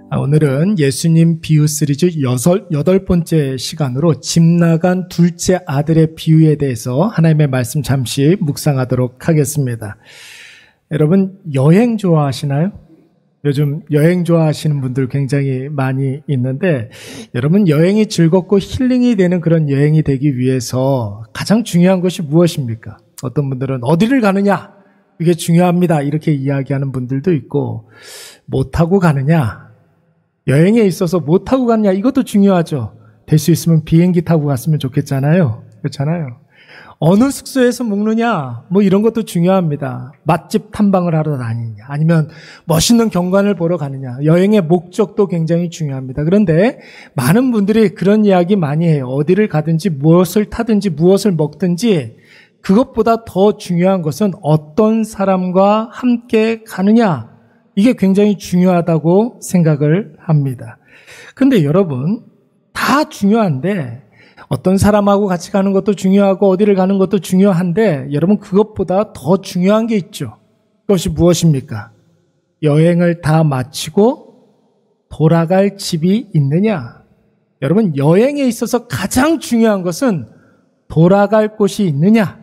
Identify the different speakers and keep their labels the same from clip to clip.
Speaker 1: 오늘은 예수님 비유 시리즈 여덟 번째 시간으로 집 나간 둘째 아들의 비유에 대해서 하나님의 말씀 잠시 묵상하도록 하겠습니다. 여러분, 여행 좋아하시나요? 요즘 여행 좋아하시는 분들 굉장히 많이 있는데, 여러분, 여행이 즐겁고 힐링이 되는 그런 여행이 되기 위해서 가장 중요한 것이 무엇입니까? 어떤 분들은 어디를 가느냐? 이게 중요합니다. 이렇게 이야기하는 분들도 있고, 뭐 타고 가느냐? 여행에 있어서 뭐 타고 가느냐? 이것도 중요하죠. 될 수 있으면 비행기 타고 갔으면 좋겠잖아요. 그렇잖아요. 어느 숙소에서 묵느냐? 뭐 이런 것도 중요합니다. 맛집 탐방을 하러 다니냐? 아니면 멋있는 경관을 보러 가느냐? 여행의 목적도 굉장히 중요합니다. 그런데 많은 분들이 그런 이야기 많이 해요. 어디를 가든지 무엇을 타든지 무엇을 먹든지 그것보다 더 중요한 것은 어떤 사람과 함께 가느냐? 이게 굉장히 중요하다고 생각을 합니다. 그런데 여러분, 다 중요한데 어떤 사람하고 같이 가는 것도 중요하고 어디를 가는 것도 중요한데 여러분, 그것보다 더 중요한 게 있죠. 그것이 무엇입니까? 여행을 다 마치고 돌아갈 집이 있느냐? 여러분, 여행에 있어서 가장 중요한 것은 돌아갈 곳이 있느냐?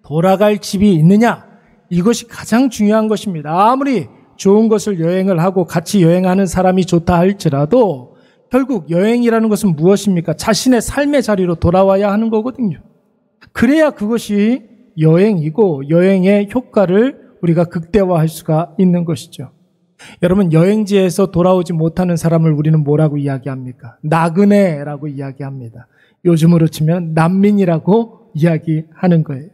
Speaker 1: 돌아갈 집이 있느냐? 이것이 가장 중요한 것입니다. 아무리 좋은 것을 여행을 하고 같이 여행하는 사람이 좋다 할지라도 결국 여행이라는 것은 무엇입니까? 자신의 삶의 자리로 돌아와야 하는 거거든요. 그래야 그것이 여행이고 여행의 효과를 우리가 극대화할 수가 있는 것이죠. 여러분, 여행지에서 돌아오지 못하는 사람을 우리는 뭐라고 이야기합니까? 나그네라고 이야기합니다. 요즘으로 치면 난민이라고 이야기하는 거예요.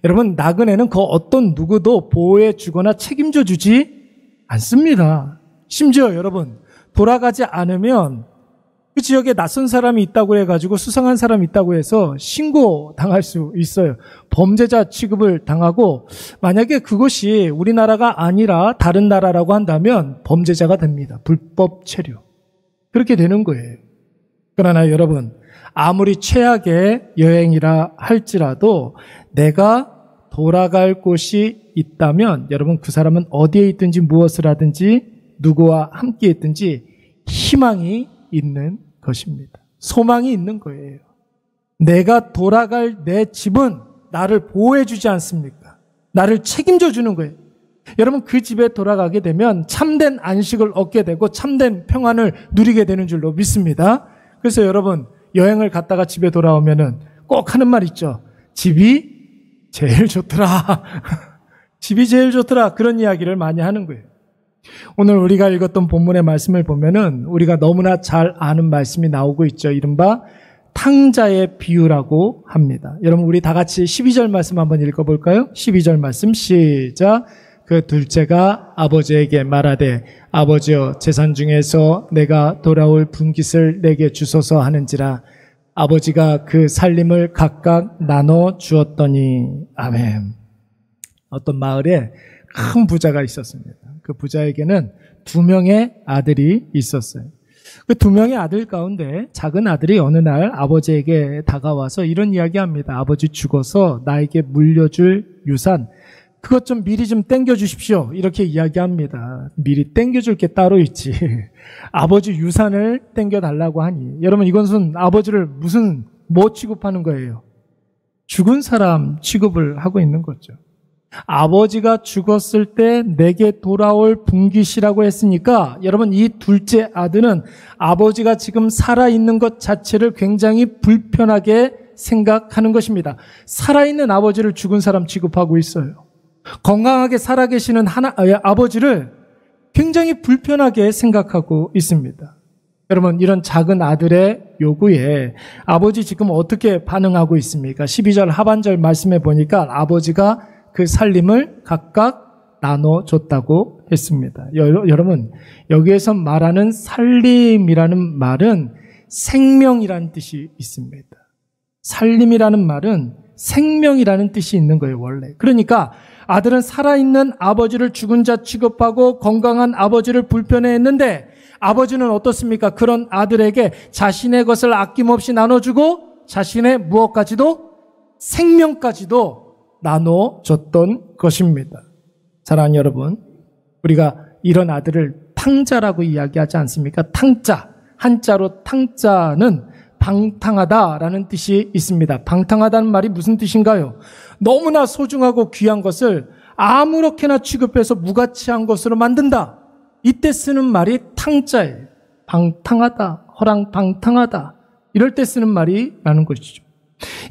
Speaker 1: 여러분, 나그네는 그 어떤 누구도 보호해 주거나 책임져 주지 않습니다. 심지어 여러분, 돌아가지 않으면 그 지역에 낯선 사람이 있다고 해가지고 수상한 사람이 있다고 해서 신고당할 수 있어요. 범죄자 취급을 당하고, 만약에 그것이 우리나라가 아니라 다른 나라라고 한다면 범죄자가 됩니다. 불법 체류. 그렇게 되는 거예요. 그러나 여러분, 아무리 최악의 여행이라 할지라도 내가 돌아갈 곳이 있다면 여러분, 그 사람은 어디에 있든지 무엇을 하든지 누구와 함께 있든지 희망이 있는 것입니다. 소망이 있는 거예요. 내가 돌아갈 내 집은 나를 보호해 주지 않습니까? 나를 책임져 주는 거예요. 여러분, 그 집에 돌아가게 되면 참된 안식을 얻게 되고 참된 평안을 누리게 되는 줄로 믿습니다. 그래서 여러분, 여행을 갔다가 집에 돌아오면은 꼭 하는 말 있죠. 집이 제일 좋더라. 집이 제일 좋더라. 그런 이야기를 많이 하는 거예요. 오늘 우리가 읽었던 본문의 말씀을 보면은 우리가 너무나 잘 아는 말씀이 나오고 있죠. 이른바 탕자의 비유라고 합니다. 여러분, 우리 다 같이 12절 말씀 한번 읽어볼까요? 12절 말씀 시작. 그 둘째가 아버지에게 말하되 아버지여, 재산 중에서 내가 돌아올 분깃을 내게 주소서 하는지라. 아버지가 그 살림을 각각 나눠 주었더니. 아멘. 어떤 마을에 큰 부자가 있었습니다. 그 부자에게는 2명의 아들이 있었어요. 그 2명의 아들 가운데 작은 아들이 어느 날 아버지에게 다가와서 이런 이야기합니다. 아버지, 죽어서 나에게 물려줄 유산, 그것 좀 미리 좀 땡겨주십시오. 이렇게 이야기합니다. 미리 땡겨줄 게 따로 있지. 아버지 유산을 땡겨달라고 하니. 여러분, 이것은 아버지를 뭐 취급하는 거예요? 죽은 사람 취급을 하고 있는 거죠. 아버지가 죽었을 때 내게 돌아올 분깃이라고 했으니까 여러분, 이 둘째 아들은 아버지가 지금 살아있는 것 자체를 굉장히 불편하게 생각하는 것입니다. 살아있는 아버지를 죽은 사람 취급하고 있어요. 건강하게 살아계시는 아버지를 굉장히 불편하게 생각하고 있습니다. 여러분, 이런 작은 아들의 요구에 아버지 지금 어떻게 반응하고 있습니까? 12절 하반절 말씀에 보니까 아버지가 그 살림을 각각 나눠줬다고 했습니다. 여러분, 여기에서 말하는 살림이라는 말은 생명이라는 뜻이 있습니다. 살림이라는 말은 생명이라는 뜻이 있는 거예요, 원래. 그러니까 아들은 살아있는 아버지를 죽은 자 취급하고 건강한 아버지를 불편해했는데 아버지는 어떻습니까? 그런 아들에게 자신의 것을 아낌없이 나눠주고 자신의 무엇까지도, 생명까지도 나눠줬던 것입니다. 사랑하는 여러분, 우리가 이런 아들을 탕자라고 이야기하지 않습니까? 탕자, 한자로 탕자는 방탕하다라는 뜻이 있습니다. 방탕하다는 말이 무슨 뜻인가요? 너무나 소중하고 귀한 것을 아무렇게나 취급해서 무가치한 것으로 만든다. 이때 쓰는 말이 탕자예요. 방탕하다, 허랑방탕하다. 이럴 때 쓰는 말이라는 것이죠.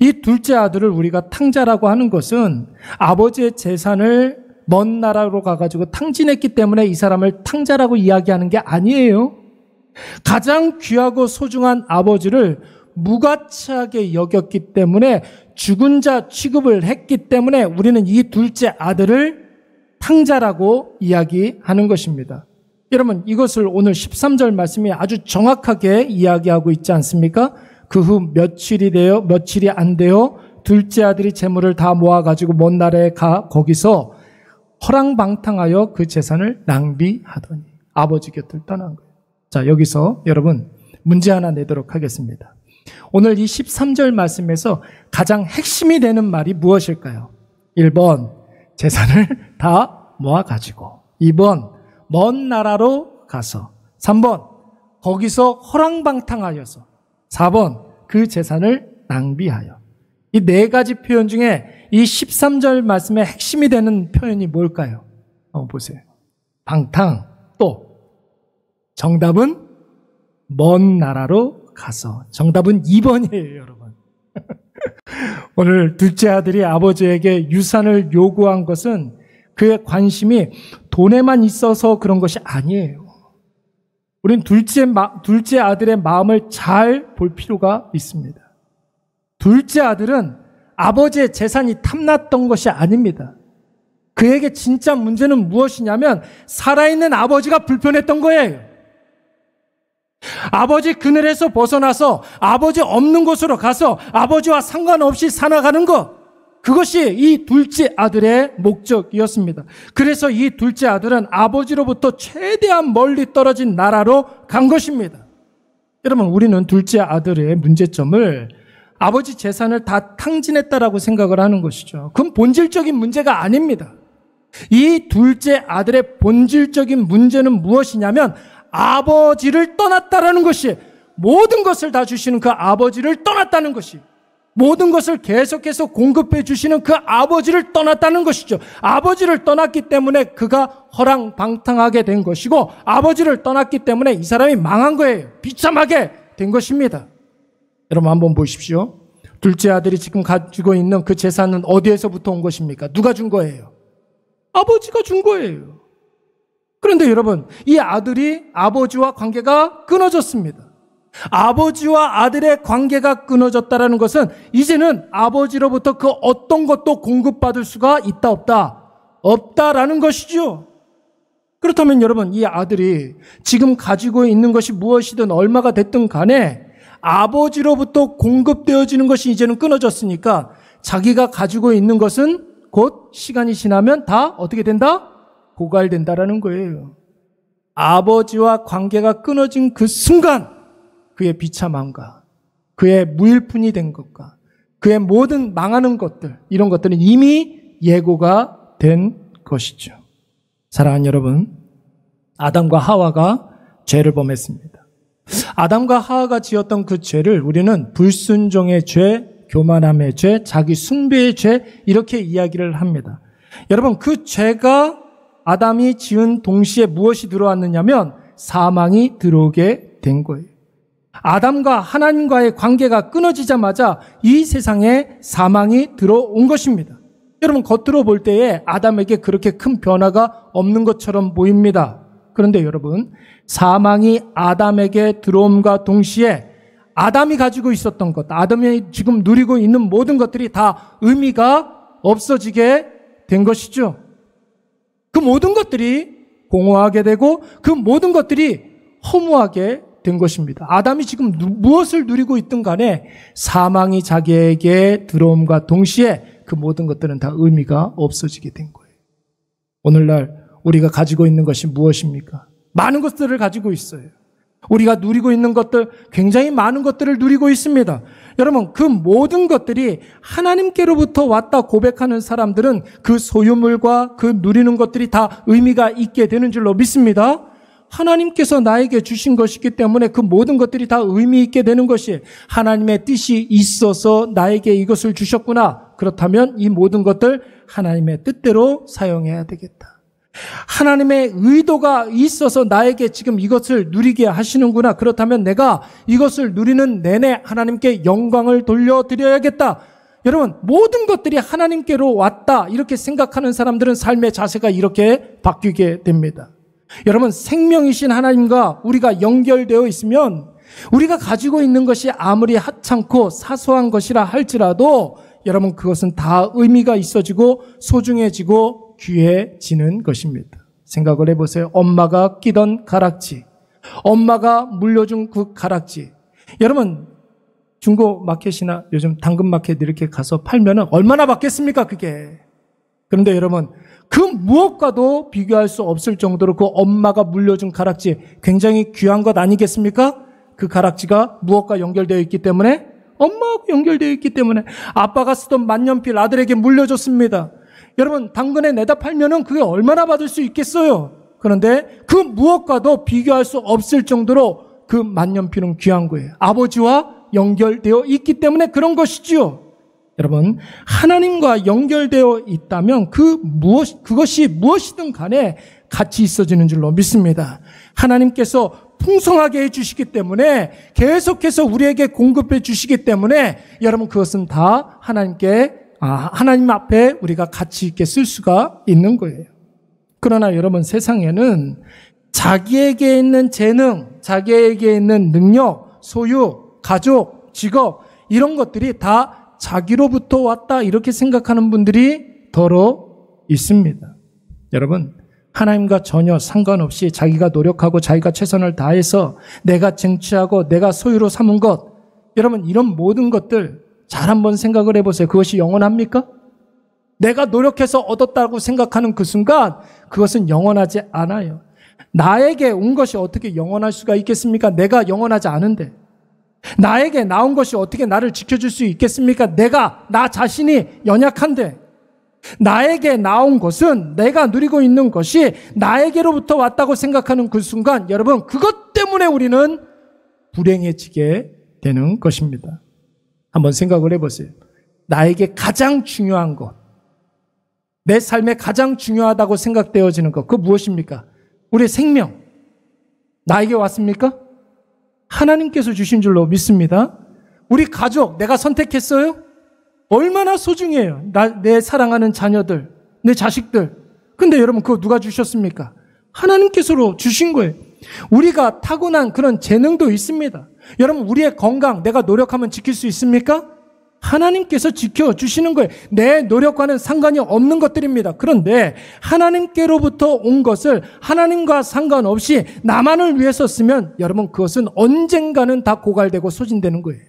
Speaker 1: 이 둘째 아들을 우리가 탕자라고 하는 것은 아버지의 재산을 먼 나라로 가가지고 탕진했기 때문에 이 사람을 탕자라고 이야기하는 게 아니에요. 가장 귀하고 소중한 아버지를 무가치하게 여겼기 때문에 죽은 자 취급을 했기 때문에 우리는 이 둘째 아들을 탕자라고 이야기하는 것입니다. 여러분, 이것을 오늘 13절 말씀이 아주 정확하게 이야기하고 있지 않습니까? 그 후 며칠이 안 되어 둘째 아들이 재물을 다 모아가지고 먼 나라에 가 거기서 허랑방탕하여 그 재산을 낭비하더니 아버지 곁을 떠난 거예요. 자, 여기서 여러분 문제 하나 내도록 하겠습니다. 오늘 이 13절 말씀에서 가장 핵심이 되는 말이 무엇일까요? 1번, 재산을 다 모아가지고. 2번, 먼 나라로 가서. 3번, 거기서 허랑방탕하여서. 4번, 그 재산을 낭비하여. 이 네 가지 표현 중에 이 13절 말씀의 핵심이 되는 표현이 뭘까요? 한번 보세요. 방탕, 또 정답은 먼 나라로 가서. 정답은 2번이에요, 여러분. 오늘 둘째 아들이 아버지에게 유산을 요구한 것은 그의 관심이 돈에만 있어서 그런 것이 아니에요. 우린 둘째 아들의 마음을 잘 볼 필요가 있습니다. 둘째 아들은 아버지의 재산이 탐났던 것이 아닙니다. 그에게 진짜 문제는 무엇이냐면 살아있는 아버지가 불편했던 거예요. 아버지 그늘에서 벗어나서 아버지 없는 곳으로 가서 아버지와 상관없이 살아가는 것, 그것이 이 둘째 아들의 목적이었습니다. 그래서 이 둘째 아들은 아버지로부터 최대한 멀리 떨어진 나라로 간 것입니다. 여러분, 우리는 둘째 아들의 문제점을 아버지 재산을 다 탕진했다라고 생각을 하는 것이죠. 그건 본질적인 문제가 아닙니다. 이 둘째 아들의 본질적인 문제는 무엇이냐면 아버지를 떠났다라는 것이, 모든 것을 다 주시는 그 아버지를 떠났다는 것이, 모든 것을 계속해서 공급해 주시는 그 아버지를 떠났다는 것이죠. 아버지를 떠났기 때문에 그가 허랑방탕하게 된 것이고, 아버지를 떠났기 때문에 이 사람이 망한 거예요. 비참하게 된 것입니다. 여러분 한번 보십시오. 둘째 아들이 지금 가지고 있는 그 재산은 어디에서부터 온 것입니까? 누가 준 거예요? 아버지가 준 거예요. 그런데 여러분, 이 아들이 아버지와 관계가 끊어졌습니다. 아버지와 아들의 관계가 끊어졌다는 것은 이제는 아버지로부터 그 어떤 것도 공급받을 수가 있다 없다? 없다라는 것이죠. 그렇다면 여러분, 이 아들이 지금 가지고 있는 것이 무엇이든 얼마가 됐든 간에 아버지로부터 공급되어지는 것이 이제는 끊어졌으니까 자기가 가지고 있는 것은 곧 시간이 지나면 다 어떻게 된다? 고갈된다라는 거예요. 아버지와 관계가 끊어진 그 순간 그의 비참함과 그의 무일푼이 된 것과 그의 모든 망하는 것들, 이런 것들은 이미 예고가 된 것이죠. 사랑하는 여러분, 아담과 하와가 죄를 범했습니다. 아담과 하와가 지었던 그 죄를 우리는 불순종의 죄, 교만함의 죄, 자기 숭배의 죄, 이렇게 이야기를 합니다. 여러분, 그 죄가 아담이 지은 동시에 무엇이 들어왔느냐면 사망이 들어오게 된 거예요. 아담과 하나님과의 관계가 끊어지자마자 이 세상에 사망이 들어온 것입니다. 여러분, 겉으로 볼 때에 아담에게 그렇게 큰 변화가 없는 것처럼 보입니다. 그런데 여러분, 사망이 아담에게 들어옴과 동시에 아담이 가지고 있었던 것, 아담이 지금 누리고 있는 모든 것들이 다 의미가 없어지게 된 것이죠. 그 모든 것들이 공허하게 되고 그 모든 것들이 허무하게 된 것입니다. 아담이 지금 무엇을 누리고 있든 간에 사망이 자기에게 들어옴과 동시에 그 모든 것들은 다 의미가 없어지게 된 거예요. 오늘날 우리가 가지고 있는 것이 무엇입니까? 많은 것들을 가지고 있어요. 우리가 누리고 있는 것들, 굉장히 많은 것들을 누리고 있습니다. 여러분, 그 모든 것들이 하나님께로부터 왔다 고백하는 사람들은 그 소유물과 그 누리는 것들이 다 의미가 있게 되는 줄로 믿습니다. 하나님께서 나에게 주신 것이기 때문에 그 모든 것들이 다 의미 있게 되는 것이 하나님의 뜻이 있어서 나에게 이것을 주셨구나. 그렇다면 이 모든 것들 하나님의 뜻대로 사용해야 되겠다. 하나님의 의도가 있어서 나에게 지금 이것을 누리게 하시는구나. 그렇다면 내가 이것을 누리는 내내 하나님께 영광을 돌려드려야겠다. 여러분, 모든 것들이 하나님께로 왔다 이렇게 생각하는 사람들은 삶의 자세가 이렇게 바뀌게 됩니다. 여러분, 생명이신 하나님과 우리가 연결되어 있으면 우리가 가지고 있는 것이 아무리 하찮고 사소한 것이라 할지라도 여러분, 그것은 다 의미가 있어지고 소중해지고 귀해지는 것입니다. 생각을 해보세요. 엄마가 끼던 가락지, 엄마가 물려준 그 가락지. 여러분, 중고 마켓이나 요즘 당근 마켓 이렇게 가서 팔면은 얼마나 받겠습니까, 그게. 그런데 여러분, 그 무엇과도 비교할 수 없을 정도로 그 엄마가 물려준 가락지 굉장히 귀한 것 아니겠습니까? 그 가락지가 무엇과 연결되어 있기 때문에? 엄마하고 연결되어 있기 때문에. 아빠가 쓰던 만년필 아들에게 물려줬습니다. 여러분, 당근에 내다 팔면은 그게 얼마나 받을 수 있겠어요? 그런데 그 무엇과도 비교할 수 없을 정도로 그 만년필은 귀한 거예요. 아버지와 연결되어 있기 때문에 그런 것이지요. 여러분, 하나님과 연결되어 있다면 그것이 무엇이든 간에 같이 있어지는 줄로 믿습니다. 하나님께서 풍성하게 해주시기 때문에 계속해서 우리에게 공급해 주시기 때문에 여러분, 그것은 다 하나님 앞에 우리가 가치 있게 쓸 수가 있는 거예요. 그러나 여러분, 세상에는 자기에게 있는 재능, 자기에게 있는 능력, 소유, 가족, 직업 이런 것들이 다 자기로부터 왔다 이렇게 생각하는 분들이 더러 있습니다. 여러분, 하나님과 전혀 상관없이 자기가 노력하고 자기가 최선을 다해서 내가 쟁취하고 내가 소유로 삼은 것, 여러분, 이런 모든 것들 잘 한번 생각을 해보세요. 그것이 영원합니까? 내가 노력해서 얻었다고 생각하는 그 순간 그것은 영원하지 않아요. 나에게 온 것이 어떻게 영원할 수가 있겠습니까? 내가 영원하지 않은데. 나에게 나온 것이 어떻게 나를 지켜줄 수 있겠습니까? 나 자신이 연약한데. 나에게 나온 것은 내가 누리고 있는 것이 나에게로부터 왔다고 생각하는 그 순간 여러분, 그것 때문에 우리는 불행해지게 되는 것입니다. 한번 생각을 해보세요. 나에게 가장 중요한 것, 내 삶에 가장 중요하다고 생각되어지는 것, 그거 무엇입니까? 우리의 생명. 나에게 왔습니까? 하나님께서 주신 줄로 믿습니다. 우리 가족, 내가 선택했어요? 얼마나 소중해요. 내 사랑하는 자녀들, 내 자식들. 근데 여러분, 그거 누가 주셨습니까? 하나님께서 주신 거예요. 우리가 타고난 그런 재능도 있습니다. 여러분, 우리의 건강, 내가 노력하면 지킬 수 있습니까? 하나님께서 지켜주시는 거예요. 내 노력과는 상관이 없는 것들입니다. 그런데 하나님께로부터 온 것을 하나님과 상관없이 나만을 위해서 쓰면 여러분, 그것은 언젠가는 다 고갈되고 소진되는 거예요.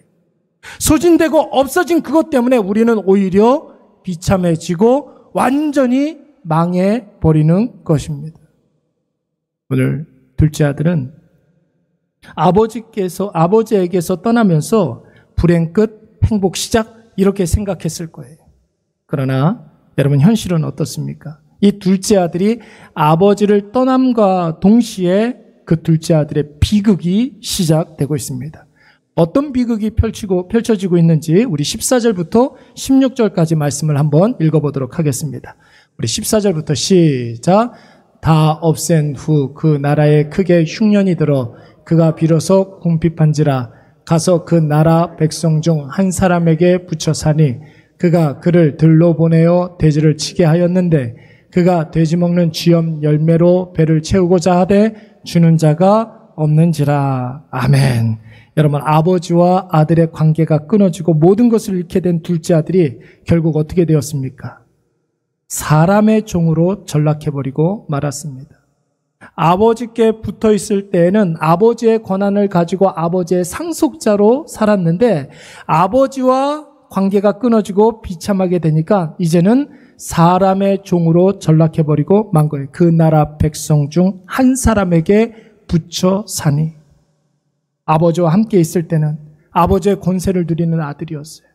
Speaker 1: 소진되고 없어진 그것 때문에 우리는 오히려 비참해지고 완전히 망해버리는 것입니다. 오늘 둘째 아들은 아버지에게서 떠나면서 불행 끝, 행복 시작 이렇게 생각했을 거예요. 그러나 여러분, 현실은 어떻습니까? 이 둘째 아들이 아버지를 떠남과 동시에 그 둘째 아들의 비극이 시작되고 있습니다. 어떤 비극이 펼쳐지고 있는지 우리 14절부터 16절까지 말씀을 한번 읽어보도록 하겠습니다. 우리 14절부터 시작. 다 없앤 후 그 나라에 크게 흉년이 들어 그가 비로소 궁핍한지라 가서 그 나라 백성 중 한 사람에게 붙여 사니 그가 그를 들로 보내어 돼지를 치게 하였는데 그가 돼지 먹는 쥐염 열매로 배를 채우고자 하되 주는 자가 없는지라. 아멘. 여러분, 아버지와 아들의 관계가 끊어지고 모든 것을 잃게 된 둘째 아들이 결국 어떻게 되었습니까? 사람의 종으로 전락해버리고 말았습니다. 아버지께 붙어 있을 때에는 아버지의 권한을 가지고 아버지의 상속자로 살았는데 아버지와 관계가 끊어지고 비참하게 되니까 이제는 사람의 종으로 전락해버리고 만 거예요. 그 나라 백성 중 한 사람에게 붙여 사니. 아버지와 함께 있을 때는 아버지의 권세를 누리는 아들이었어요.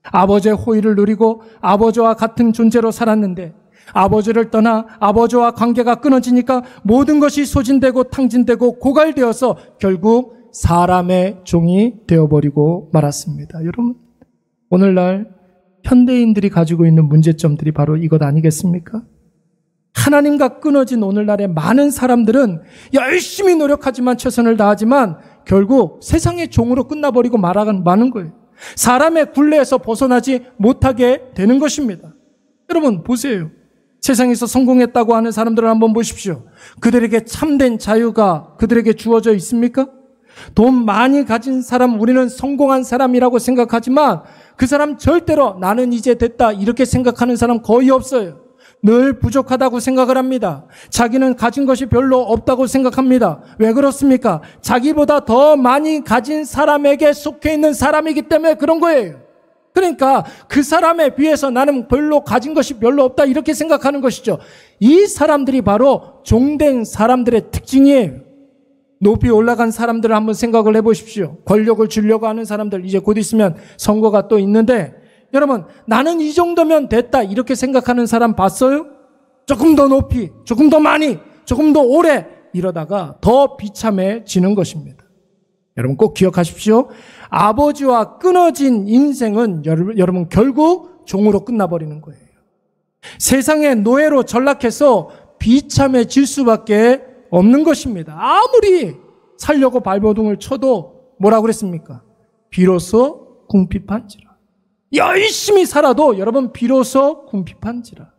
Speaker 1: 아버지의 호의를 누리고 아버지와 같은 존재로 살았는데 아버지를 떠나 아버지와 관계가 끊어지니까 모든 것이 소진되고 탕진되고 고갈되어서 결국 사람의 종이 되어버리고 말았습니다. 여러분, 오늘날 현대인들이 가지고 있는 문제점들이 바로 이것 아니겠습니까? 하나님과 끊어진 오늘날의 많은 사람들은 열심히 노력하지만 최선을 다하지만 결국 세상의 종으로 끝나버리고 마는 거예요. 사람의 굴레에서 벗어나지 못하게 되는 것입니다. 여러분 보세요. 세상에서 성공했다고 하는 사람들을 한번 보십시오. 그들에게 참된 자유가 그들에게 주어져 있습니까? 돈 많이 가진 사람, 우리는 성공한 사람이라고 생각하지만 그 사람 절대로 나는 이제 됐다 이렇게 생각하는 사람 거의 없어요. 늘 부족하다고 생각을 합니다. 자기는 가진 것이 별로 없다고 생각합니다. 왜 그렇습니까? 자기보다 더 많이 가진 사람에게 속해 있는 사람이기 때문에 그런 거예요. 그러니까 그 사람에 비해서 나는 별로 가진 것이 별로 없다 이렇게 생각하는 것이죠. 이 사람들이 바로 종된 사람들의 특징이에요. 높이 올라간 사람들을 한번 생각을 해보십시오. 권력을 주려고 하는 사람들, 이제 곧 있으면 선거가 또 있는데 여러분, 나는 이 정도면 됐다 이렇게 생각하는 사람 봤어요? 조금 더 높이, 조금 더 많이, 조금 더 오래 이러다가 더 비참해지는 것입니다. 여러분 꼭 기억하십시오. 아버지와 끊어진 인생은 여러분 결국 종으로 끝나버리는 거예요. 세상의 노예로 전락해서 비참해질 수밖에 없는 것입니다. 아무리 살려고 발버둥을 쳐도 뭐라고 그랬습니까? 비로소 궁핍한지라. 열심히 살아도 여러분 비로소 궁핍한지라.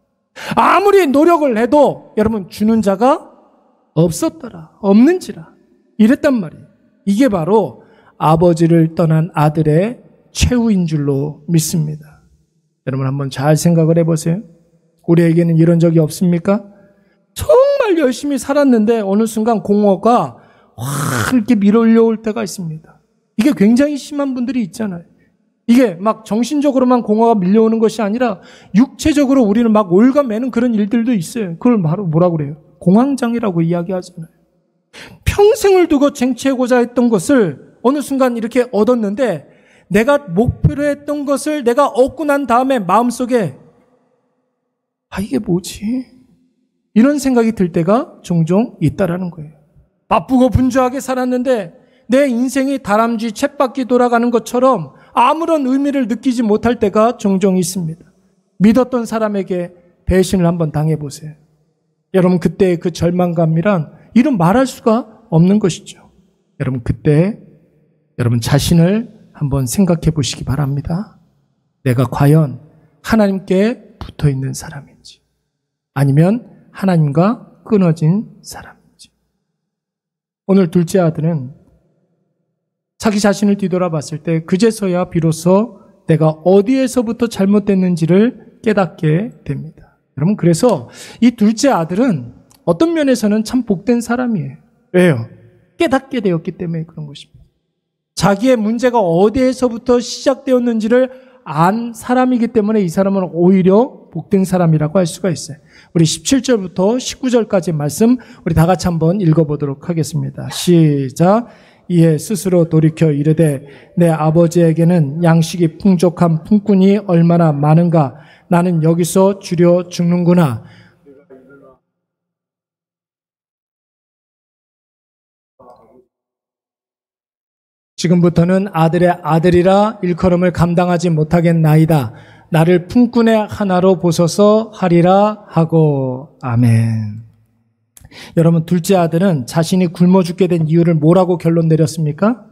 Speaker 1: 아무리 노력을 해도 여러분 주는 자가 없었더라. 없는지라. 이랬단 말이에요. 이게 바로 아버지를 떠난 아들의 최후인 줄로 믿습니다. 여러분 한번 잘 생각을 해보세요. 우리에게는 이런 적이 없습니까? 정말 열심히 살았는데 어느 순간 공허가 확 이렇게 밀어올려올 때가 있습니다. 이게 굉장히 심한 분들이 있잖아요. 이게 막 정신적으로만 공허가 밀려오는 것이 아니라 육체적으로 우리는 막 올가매는 그런 일들도 있어요. 그걸 바로 뭐라고 그래요? 공황장애라고 이야기하잖아요. 평생을 두고 쟁취하고자 했던 것을 어느 순간 이렇게 얻었는데 내가 목표로 했던 것을 내가 얻고 난 다음에 마음속에 이게 뭐지? 이런 생각이 들 때가 종종 있다라는 거예요. 바쁘고 분주하게 살았는데 내 인생이 다람쥐 쳇바퀴 돌아가는 것처럼 아무런 의미를 느끼지 못할 때가 종종 있습니다. 믿었던 사람에게 배신을 한번 당해보세요. 여러분 그때의 그 절망감이란 이런 말할 수가 없는 것이죠. 여러분 그때 여러분 자신을 한번 생각해 보시기 바랍니다. 내가 과연 하나님께 붙어 있는 사람인지 아니면 하나님과 끊어진 사람인지. 오늘 둘째 아들은 자기 자신을 뒤돌아봤을 때 그제서야 비로소 내가 어디에서부터 잘못됐는지를 깨닫게 됩니다. 여러분 그래서 이 둘째 아들은 어떤 면에서는 참 복된 사람이에요. 왜요? 깨닫게 되었기 때문에 그런 것입니다. 자기의 문제가 어디에서부터 시작되었는지를 안 사람이기 때문에 이 사람은 오히려 복된 사람이라고 할 수가 있어요. 우리 17절부터 19절까지 말씀 우리 다 같이 한번 읽어보도록 하겠습니다. 시작. 이에 스스로 돌이켜 이르되 내 아버지에게는 양식이 풍족한 품꾼이 얼마나 많은가. 나는 여기서 주려 죽는구나. 지금부터는 아들의 아들이라 일컬음을 감당하지 못하겠나이다. 나를 품꾼의 하나로 보소서 하리라 하고. 아멘. 여러분 둘째 아들은 자신이 굶어 죽게 된 이유를 뭐라고 결론 내렸습니까?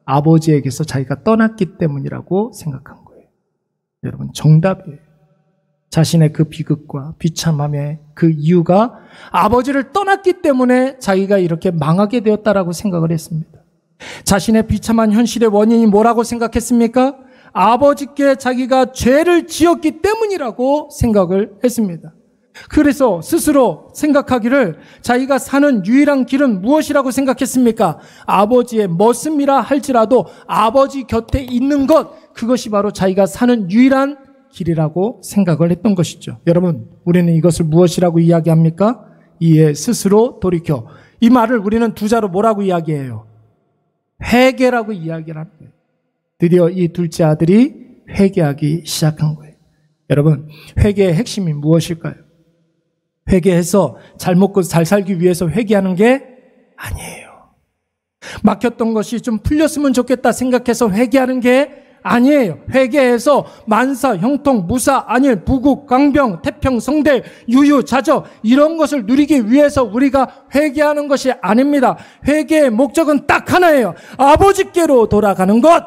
Speaker 1: 아버지에게서 자기가 떠났기 때문이라고 생각한 거예요. 여러분 정답이에요. 자신의 그 비극과 비참함의 그 이유가 아버지를 떠났기 때문에 자기가 이렇게 망하게 되었다라고 생각을 했습니다. 자신의 비참한 현실의 원인이 뭐라고 생각했습니까? 아버지께 자기가 죄를 지었기 때문이라고 생각을 했습니다. 그래서 스스로 생각하기를 자기가 사는 유일한 길은 무엇이라고 생각했습니까? 아버지의 머슴이라 할지라도 아버지 곁에 있는 것, 그것이 바로 자기가 사는 유일한 길이라고 생각을 했던 것이죠. 여러분, 우리는 이것을 무엇이라고 이야기합니까? 이에 스스로 돌이켜. 이 말을 우리는 두 자로 뭐라고 이야기해요? 회개라고 이야기를 하는 거예요. 드디어 이 둘째 아들이 회개하기 시작한 거예요. 여러분, 회개의 핵심이 무엇일까요? 회개해서 잘 먹고 잘 살기 위해서 회개하는 게 아니에요. 막혔던 것이 좀 풀렸으면 좋겠다 생각해서 회개하는 게 아니에요. 회개해서 만사, 형통, 무사, 안일, 부국, 강병, 태평, 성대, 유유, 자저 이런 것을 누리기 위해서 우리가 회개하는 것이 아닙니다. 회개의 목적은 딱 하나예요. 아버지께로 돌아가는 것.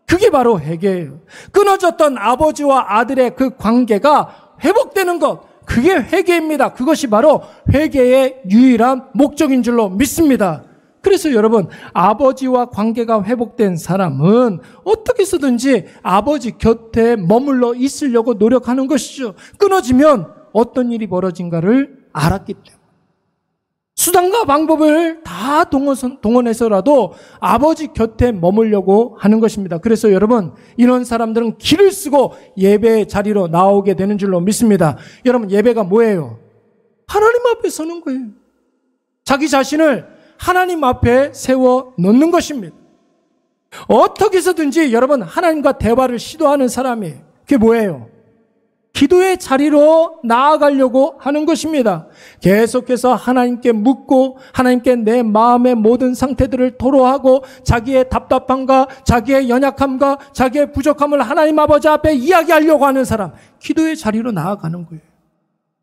Speaker 1: 그게 바로 회개예요. 끊어졌던 아버지와 아들의 그 관계가 회복되는 것. 그게 회개입니다. 그것이 바로 회개의 유일한 목적인 줄로 믿습니다. 그래서 여러분, 아버지와 관계가 회복된 사람은 어떻게 해서든지 아버지 곁에 머물러 있으려고 노력하는 것이죠. 끊어지면 어떤 일이 벌어진가를 알았기 때문에. 수단과 방법을 다 동원해서라도 아버지 곁에 머물려고 하는 것입니다. 그래서 여러분, 이런 사람들은 길을 쓰고 예배의 자리로 나오게 되는 줄로 믿습니다. 여러분, 예배가 뭐예요? 하나님 앞에 서는 거예요. 자기 자신을 하나님 앞에 세워 놓는 것입니다. 어떻게 해서든지 여러분, 하나님과 대화를 시도하는 사람이 그게 뭐예요? 기도의 자리로 나아가려고 하는 것입니다. 계속해서 하나님께 묻고 하나님께 내 마음의 모든 상태들을 토로하고 자기의 답답함과 자기의 연약함과 자기의 부족함을 하나님 아버지 앞에 이야기하려고 하는 사람, 기도의 자리로 나아가는 거예요.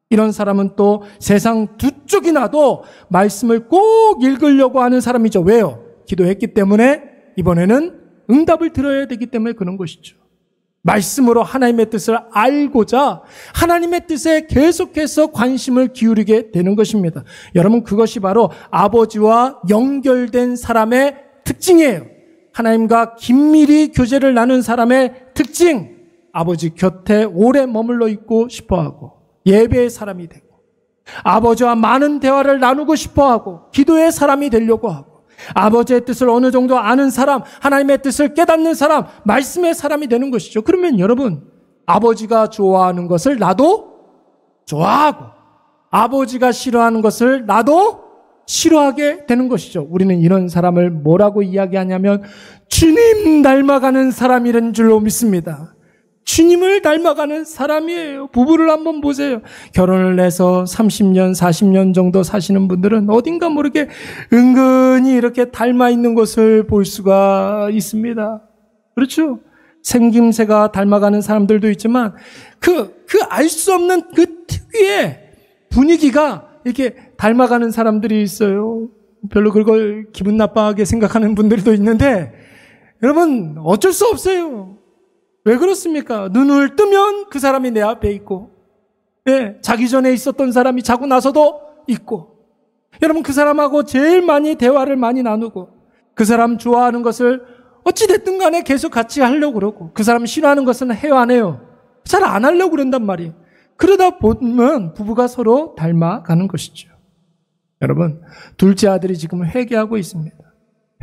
Speaker 1: 이런 사람은 또 세상 두 쪽이 나도 말씀을 꼭 읽으려고 하는 사람이죠. 왜요? 기도했기 때문에 이번에는 응답을 들어야 되기 때문에 그런 것이죠. 말씀으로 하나님의 뜻을 알고자 하나님의 뜻에 계속해서 관심을 기울이게 되는 것입니다. 여러분, 그것이 바로 아버지와 연결된 사람의 특징이에요. 하나님과 긴밀히 교제를 나눈 사람의 특징. 아버지 곁에 오래 머물러 있고 싶어하고 예배의 사람이 되고 아버지와 많은 대화를 나누고 싶어하고 기도의 사람이 되려고 하고 아버지의 뜻을 어느 정도 아는 사람, 하나님의 뜻을 깨닫는 사람, 말씀의 사람이 되는 것이죠. 그러면 여러분, 아버지가 좋아하는 것을 나도 좋아하고 아버지가 싫어하는 것을 나도 싫어하게 되는 것이죠. 우리는 이런 사람을 뭐라고 이야기하냐면 주님 닮아가는 사람이라는 줄로 믿습니다. 주님을 닮아가는 사람이에요. 부부를 한번 보세요. 결혼을 해서 30년, 40년 정도 사시는 분들은 어딘가 모르게 은근히 이렇게 닮아 있는 것을 볼 수가 있습니다. 그렇죠? 생김새가 닮아가는 사람들도 있지만 알 수 없는 그 특유의 분위기가 이렇게 닮아가는 사람들이 있어요. 별로 그걸 기분 나빠하게 생각하는 분들도 있는데 여러분, 어쩔 수 없어요. 왜 그렇습니까? 눈을 뜨면 그 사람이 내 앞에 있고, 자기 전에 있었던 사람이 자고 나서도 있고, 여러분, 그 사람하고 제일 많이 대화를 많이 나누고, 그 사람 좋아하는 것을 어찌됐든 간에 계속 같이 하려고 그러고, 그 사람 싫어하는 것은 해요, 안 해요? 잘 안 하려고 그런단 말이에요. 그러다 보면 부부가 서로 닮아가는 것이죠. 여러분, 둘째 아들이 지금 회개하고 있습니다.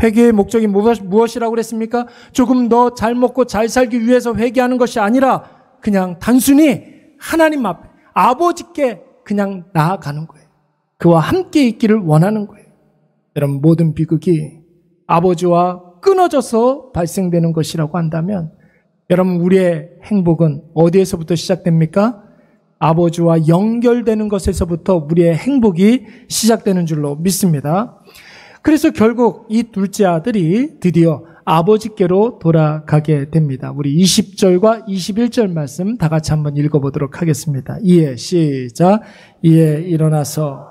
Speaker 1: 회개의 목적이 무엇이라고 그랬습니까? 조금 더 잘 먹고 잘 살기 위해서 회개하는 것이 아니라 그냥 단순히 하나님 앞에 아버지께 그냥 나아가는 거예요. 그와 함께 있기를 원하는 거예요. 여러분, 모든 비극이 아버지와 끊어져서 발생되는 것이라고 한다면 여러분, 우리의 행복은 어디에서부터 시작됩니까? 아버지와 연결되는 것에서부터 우리의 행복이 시작되는 줄로 믿습니다. 그래서 결국 이 둘째 아들이 드디어 아버지께로 돌아가게 됩니다. 우리 20절과 21절 말씀 다 같이 한번 읽어보도록 하겠습니다. 이에 시작. 이에 일어나서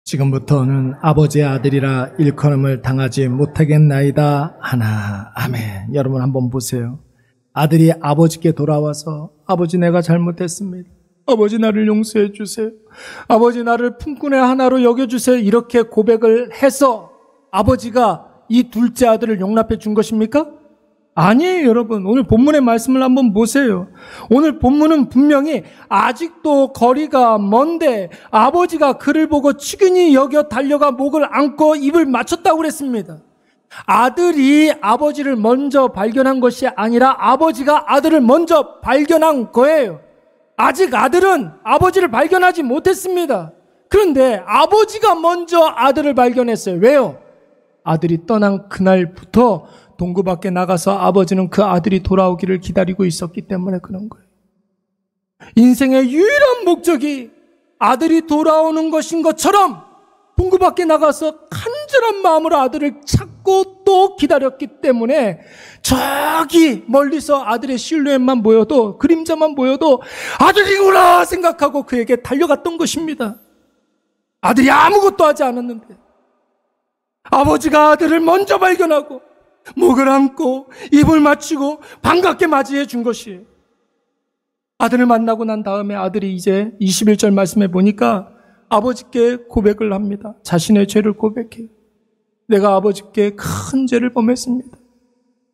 Speaker 1: 지금부터는 아버지의 아들이라 일컬음을 당하지 못하겠나이다 하나. 아멘. 여러분 한번 보세요. 아들이 아버지께 돌아와서 아버지, 내가 잘못했습니다. 아버지, 나를 용서해 주세요. 아버지, 나를 품꾼의 하나로 여겨주세요. 이렇게 고백을 해서 아버지가 이 둘째 아들을 용납해 준 것입니까? 아니에요, 여러분. 오늘 본문의 말씀을 한번 보세요. 오늘 본문은 분명히 아직도 거리가 먼데 아버지가 그를 보고 측은히 여겨 달려가 목을 안고 입을 맞췄다고 그랬습니다. 아들이 아버지를 먼저 발견한 것이 아니라 아버지가 아들을 먼저 발견한 거예요. 아직 아들은 아버지를 발견하지 못했습니다. 그런데 아버지가 먼저 아들을 발견했어요. 왜요? 아들이 떠난 그날부터 동구 밖에 나가서 아버지는 그 아들이 돌아오기를 기다리고 있었기 때문에 그런 거예요. 인생의 유일한 목적이 아들이 돌아오는 것인 것처럼 동구 밖에 나가서 간절한 마음으로 아들을 찾고 또 기다렸기 때문에 저기 멀리서 아들의 실루엣만 보여도, 그림자만 보여도 아들이구나 생각하고 그에게 달려갔던 것입니다. 아들이 아무것도 하지 않았는데 아버지가 아들을 먼저 발견하고 목을 안고 입을 맞추고 반갑게 맞이해 준 것이에요. 아들을 만나고 난 다음에 아들이 이제 21절 말씀에 보니까 아버지께 고백을 합니다. 자신의 죄를 고백해요. 내가 아버지께 큰 죄를 범했습니다.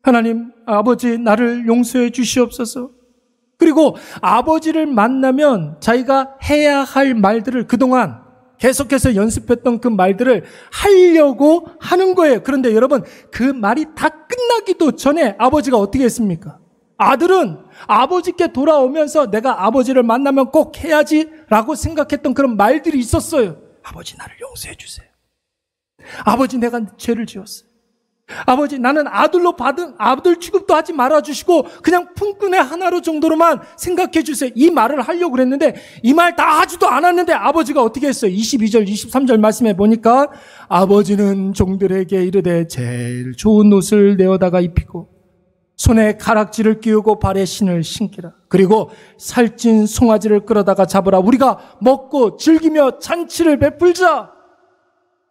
Speaker 1: 하나님, 아버지 나를 용서해 주시옵소서. 그리고 아버지를 만나면 자기가 해야 할 말들을 그동안 계속해서 연습했던 그 말들을 하려고 하는 거예요. 그런데 여러분, 그 말이 다 끝나기도 전에 아버지가 어떻게 했습니까? 아들은 아버지께 돌아오면서 내가 아버지를 만나면 꼭 해야지 라고 생각했던 그런 말들이 있었어요. 아버지 나를 용서해 주세요. 아버지 내가 죄를 지었어요. 아버지 나는 아들로 받은 아들 취급도 하지 말아주시고 그냥 품꾼의 하나로 정도로만 생각해 주세요. 이 말을 하려고 그랬는데 이 말 다 하지도 않았는데 아버지가 어떻게 했어요? 22절 23절 말씀에 보니까 아버지는 종들에게 이르되 제일 좋은 옷을 내어다가 입히고 손에 가락지를 끼우고 발에 신을 신기라. 그리고 살찐 송아지를 끌어다가 잡으라. 우리가 먹고 즐기며 잔치를 베풀자.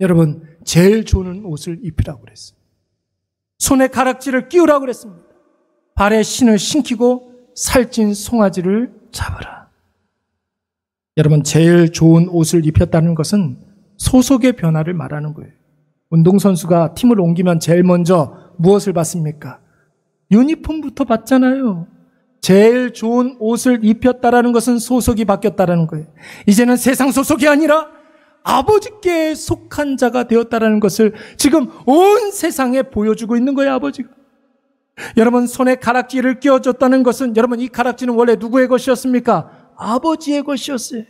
Speaker 1: 여러분, 제일 좋은 옷을 입히라고 그랬어요. 손에 가락지를 끼우라고 그랬습니다. 발에 신을 신기고 살찐 송아지를 잡으라. 여러분, 제일 좋은 옷을 입혔다는 것은 소속의 변화를 말하는 거예요. 운동선수가 팀을 옮기면 제일 먼저 무엇을 받습니까? 유니폼부터 받잖아요. 제일 좋은 옷을 입혔다라는 것은 소속이 바뀌었다라는 거예요. 이제는 세상 소속이 아니라 아버지께 속한 자가 되었다라는 것을 지금 온 세상에 보여주고 있는 거예요, 아버지가. 여러분, 손에 가락지를 끼워줬다는 것은, 여러분, 이 가락지는 원래 누구의 것이었습니까? 아버지의 것이었어요.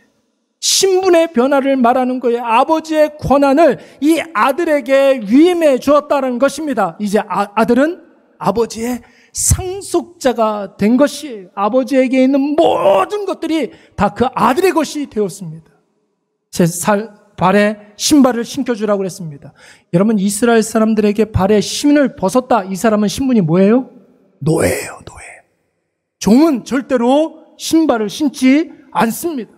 Speaker 1: 신분의 변화를 말하는 거예요. 아버지의 권한을 이 아들에게 위임해 주었다는 것입니다. 이제 아들은 아버지의 상속자가 된 것이에요. 아버지에게 있는 모든 것들이 다 그 아들의 것이 되었습니다. 제 발에 신발을 신겨주라고 그랬습니다. 여러분, 이스라엘 사람들에게 발에 신을 벗었다. 이 사람은 신분이 뭐예요? 노예예요, 노예. 종은 절대로 신발을 신지 않습니다.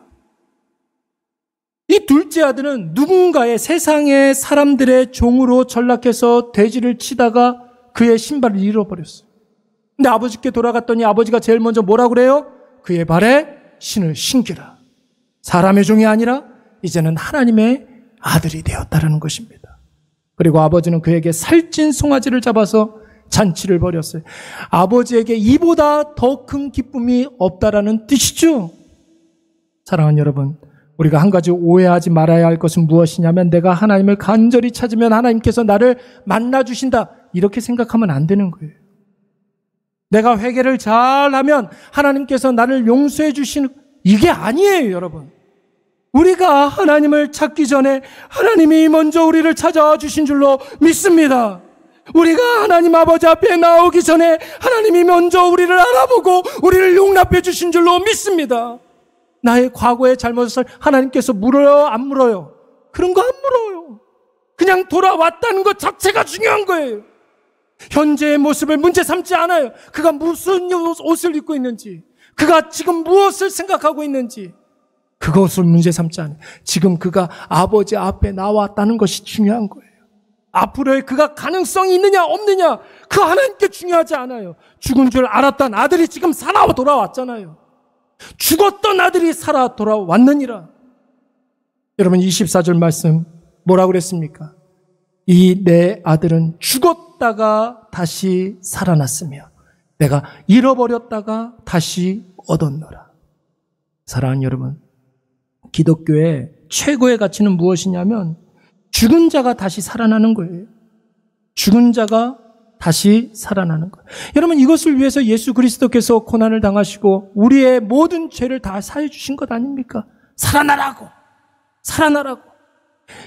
Speaker 1: 이 둘째 아들은 누군가의 세상의 사람들의 종으로 전락해서 돼지를 치다가 그의 신발을 잃어버렸어요. 근데 아버지께 돌아갔더니 아버지가 제일 먼저 뭐라고 그래요? 그의 발에 신을 신기라. 사람의 종이 아니라 이제는 하나님의 아들이 되었다는 것입니다. 그리고 아버지는 그에게 살찐 송아지를 잡아서 잔치를 벌였어요. 아버지에게 이보다 더 큰 기쁨이 없다라는 뜻이죠. 사랑하는 여러분, 우리가 한 가지 오해하지 말아야 할 것은 무엇이냐면 내가 하나님을 간절히 찾으면 하나님께서 나를 만나주신다. 이렇게 생각하면 안 되는 거예요. 내가 회개를 잘하면 하나님께서 나를 용서해 주시는, 이게 아니에요, 여러분. 우리가 하나님을 찾기 전에 하나님이 먼저 우리를 찾아와 주신 줄로 믿습니다. 우리가 하나님 아버지 앞에 나오기 전에 하나님이 먼저 우리를 알아보고 우리를 용납해 주신 줄로 믿습니다. 나의 과거의 잘못을 하나님께서 물어요, 안 물어요? 그런 거 안 물어요. 그냥 돌아왔다는 것 자체가 중요한 거예요. 현재의 모습을 문제 삼지 않아요. 그가 무슨 옷을 입고 있는지, 그가 지금 무엇을 생각하고 있는지, 그것을 문제 삼지 않아요. 지금 그가 아버지 앞에 나왔다는 것이 중요한 거예요. 앞으로의 그가 가능성이 있느냐 없느냐, 그 하나님께 중요하지 않아요. 죽은 줄 알았던 아들이 지금 살아 돌아왔잖아요. 죽었던 아들이 살아 돌아왔느니라. 여러분, 24절 말씀 뭐라고 그랬습니까? 이 내 아들은 죽었다가 다시 살아났으며 내가 잃어버렸다가 다시 얻었노라. 사랑하는 여러분, 기독교의 최고의 가치는 무엇이냐면 죽은 자가 다시 살아나는 거예요. 죽은 자가 다시 살아나는 거예요. 여러분, 이것을 위해서 예수 그리스도께서 고난을 당하시고 우리의 모든 죄를 다 사해 주신 것 아닙니까? 살아나라고. 살아나라고.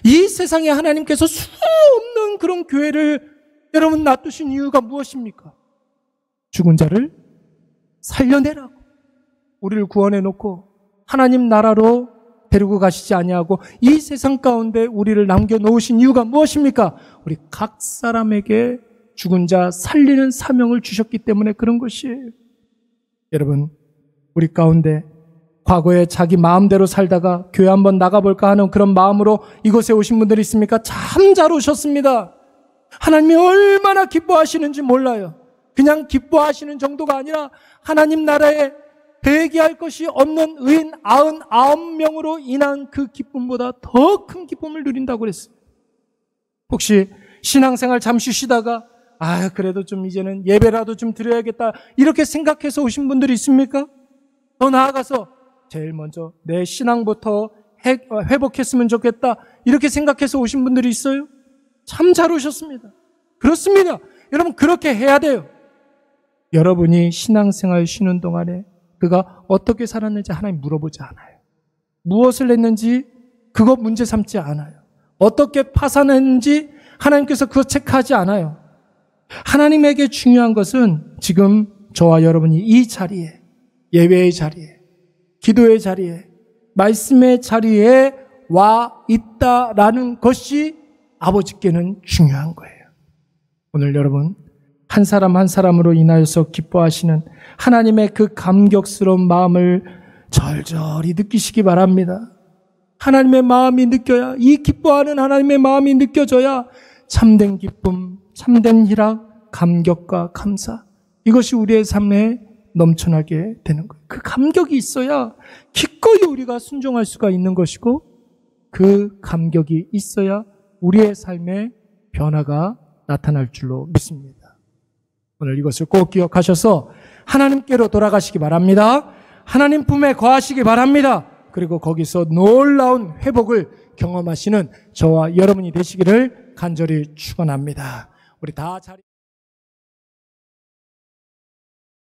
Speaker 1: 이 세상에 하나님께서 수 없는 그런 교회를 여러분 놔두신 이유가 무엇입니까? 죽은 자를 살려내라고. 우리를 구원해 놓고 하나님 나라로 데리고 가시지 아니하고 이 세상 가운데 우리를 남겨놓으신 이유가 무엇입니까? 우리 각 사람에게 죽은 자 살리는 사명을 주셨기 때문에 그런 것이에요. 여러분, 우리 가운데 과거에 자기 마음대로 살다가 교회 한번 나가볼까 하는 그런 마음으로 이곳에 오신 분들이 있습니까? 참 잘 오셨습니다. 하나님이 얼마나 기뻐하시는지 몰라요. 그냥 기뻐하시는 정도가 아니라 하나님 나라에 대기할 것이 없는 의인 99명으로 인한 그 기쁨보다 더 큰 기쁨을 누린다고 그랬어요. 혹시 신앙생활 잠시 쉬다가 그래도 좀 이제는 예배라도 좀 드려야겠다 이렇게 생각해서 오신 분들이 있습니까? 더 나아가서 제일 먼저 내 신앙부터 회복했으면 좋겠다 이렇게 생각해서 오신 분들이 있어요? 참 잘 오셨습니다. 그렇습니다. 여러분 그렇게 해야 돼요. 여러분이 신앙생활 쉬는 동안에 그가 어떻게 살았는지 하나님 물어보지 않아요. 무엇을 했는지 그거 문제 삼지 않아요. 어떻게 파산했는지 하나님께서 그거 체크하지 않아요. 하나님에게 중요한 것은 지금 저와 여러분이 이 자리에, 예배의 자리에, 기도의 자리에, 말씀의 자리에 와 있다라는 것이 아버지께는 중요한 거예요. 오늘 여러분 한 사람 한 사람으로 인하여서 기뻐하시는 하나님의 그 감격스러운 마음을 절절히 느끼시기 바랍니다. 하나님의 마음이 느껴야, 이 기뻐하는 하나님의 마음이 느껴져야 참된 기쁨, 참된 희락, 감격과 감사, 이것이 우리의 삶에 넘쳐나게 되는 거예요. 그 감격이 있어야 기꺼이 우리가 순종할 수가 있는 것이고, 그 감격이 있어야 우리의 삶에 변화가 나타날 줄로 믿습니다. 오늘 이것을 꼭 기억하셔서 하나님께로 돌아가시기 바랍니다. 하나님 품에 거하시기 바랍니다. 그리고 거기서 놀라운 회복을 경험하시는 저와 여러분이 되시기를 간절히 축원합니다. 우리 다 자리